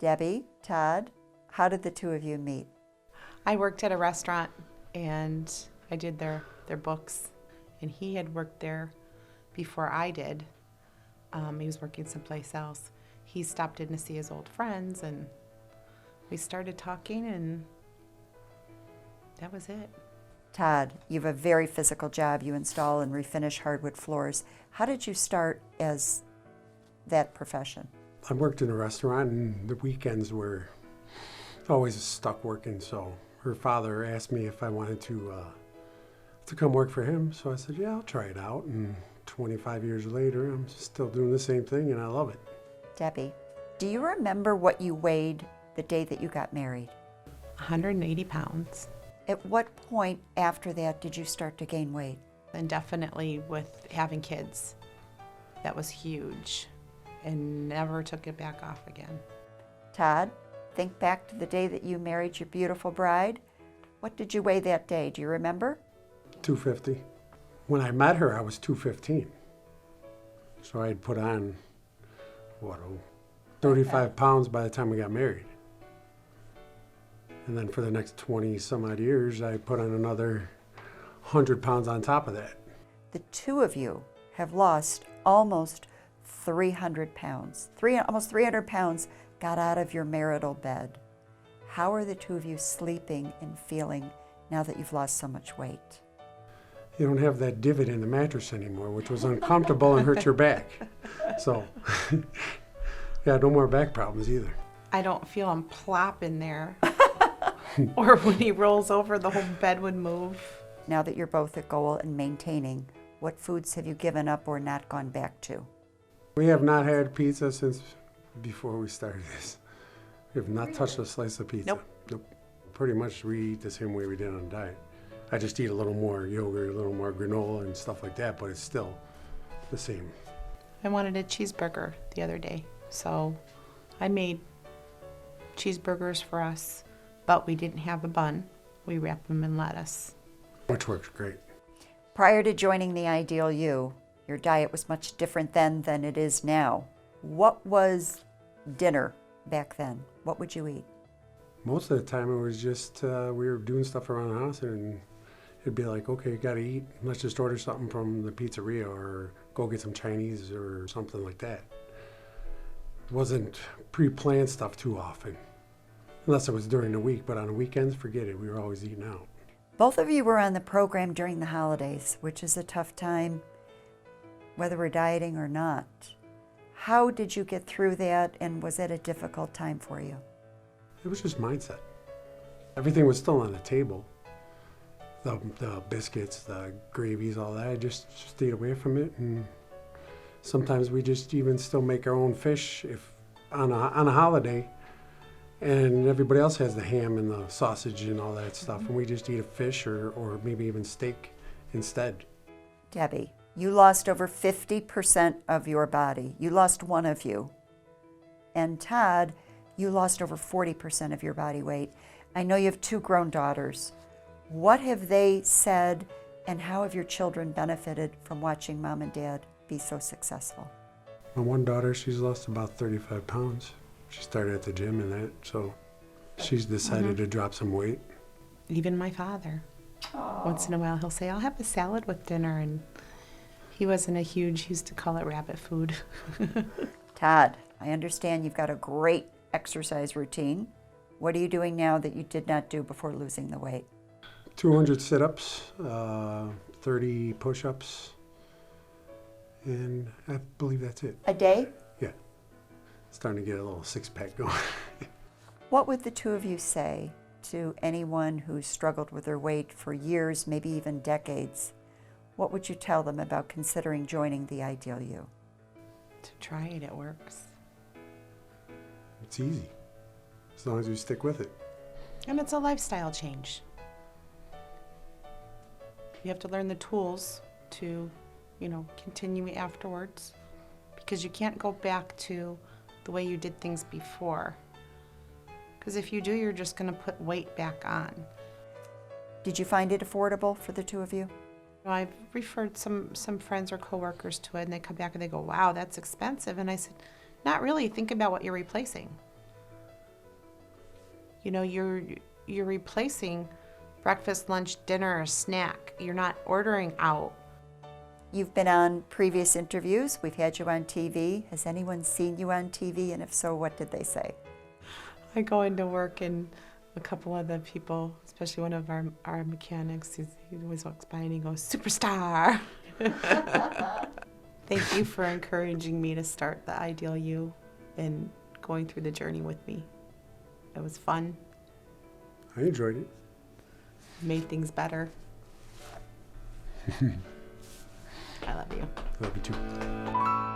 Debbie, Todd, how did the two of you meet? I worked at a restaurant and I did their books, and he had worked there before I did. He was working someplace else. He stopped in to see his old friends and we started talking, and that was it. Todd, you have a very physical job. You install and refinish hardwood floors. How did you start as that profession? I worked in a restaurant, and the weekends were always stuck working, so her father asked me if I wanted to come work for him, so I said, yeah, I'll try it out, and 25 years later, I'm still doing the same thing, and I love it. Debbie, do you remember what you weighed the day that you got married? 180 pounds. At what point after that did you start to gain weight? And definitely with having kids, that was huge, and never took it back off again. Todd, think back to the day that you married your beautiful bride. What did you weigh that day? Do you remember? 250. When I met her, I was 215. So I'd put on, 35 pounds by the time we got married. And then for the next 20 some odd years, I put on another 100 pounds on top of that. The two of you have lost almost 300 pounds. Almost 300 pounds got out of your marital bed. How are the two of you sleeping and feeling now that you've lost so much weight? You don't have that divot in the mattress anymore, which was uncomfortable and hurt your back. So, yeah, no more back problems either. I don't feel him plop in there. Or when he rolls over, the whole bed would move. Now that you're both at goal and maintaining, what foods have you given up or not gone back to? We have not had pizza since before we started this. We have not touched a slice of pizza. Nope. Pretty much we eat the same way we did on a diet. I just eat a little more yogurt, a little more granola and stuff like that, but it's still the same. I wanted a cheeseburger the other day, so I made cheeseburgers for us, but we didn't have a bun. We wrapped them in lettuce. Which works great. Prior to joining the Ideal You, your diet was much different then than it is now. What was dinner back then? What would you eat? Most of the time it was just, we were doing stuff around the house and it'd be like, okay, you gotta eat. Let's just order something from the pizzeria or go get some Chinese or something like that. It wasn't pre-planned stuff too often, unless it was during the week, but on the weekends, forget it. We were always eating out. Both of you were on the program during the holidays, which is a tough time, whether we're dieting or not. How did you get through that, and was it a difficult time for you? It was just mindset. Everything was still on the table. The biscuits, the gravies, all that, I just stayed away from it. And sometimes we just even still make our own fish if on a holiday, and everybody else has the ham and the sausage and all that stuff, and we just eat a fish or maybe even steak instead. Debbie, you lost over 50% of your body. You lost one of you. And Todd, you lost over 40% of your body weight. I know you have two grown daughters. What have they said, and how have your children benefited from watching Mom and Dad be so successful? My one daughter, she's lost about 35 pounds. She started at the gym and that, so she's decided to drop some weight. Even my father. Aww. Once in a while he'll say, I'll have a salad with dinner, and he wasn't a huge, he used to call it rabbit food. Todd, I understand you've got a great exercise routine. What are you doing now that you did not do before losing the weight? 200 sit-ups, 30 push-ups, and I believe that's it. A day? Yeah. Starting to get a little six-pack going. What would the two of you say to anyone who's struggled with their weight for years, maybe even decades? What would you tell them about considering joining the Ideal You? To try it works. It's easy, as long as you stick with it. And it's a lifestyle change. You have to learn the tools to, continue afterwards, because you can't go back to the way you did things before. Because if you do, you're just going to put weight back on. Did you find it affordable for the two of you? I've referred some friends or coworkers to it, and they come back and they go, wow, that's expensive. And I said, not really. Think about what you're replacing. You know, you're replacing breakfast, lunch, dinner, or snack. You're not ordering out. You've been on previous interviews. We've had you on TV. Has anyone seen you on TV? And if so, what did they say? I go into work and a couple of the people, especially one of our mechanics, he always walks by and he goes, "Superstar." Thank you for encouraging me to start the Ideal You and going through the journey with me. It was fun. I enjoyed it. Made things better. I love you. Love you too.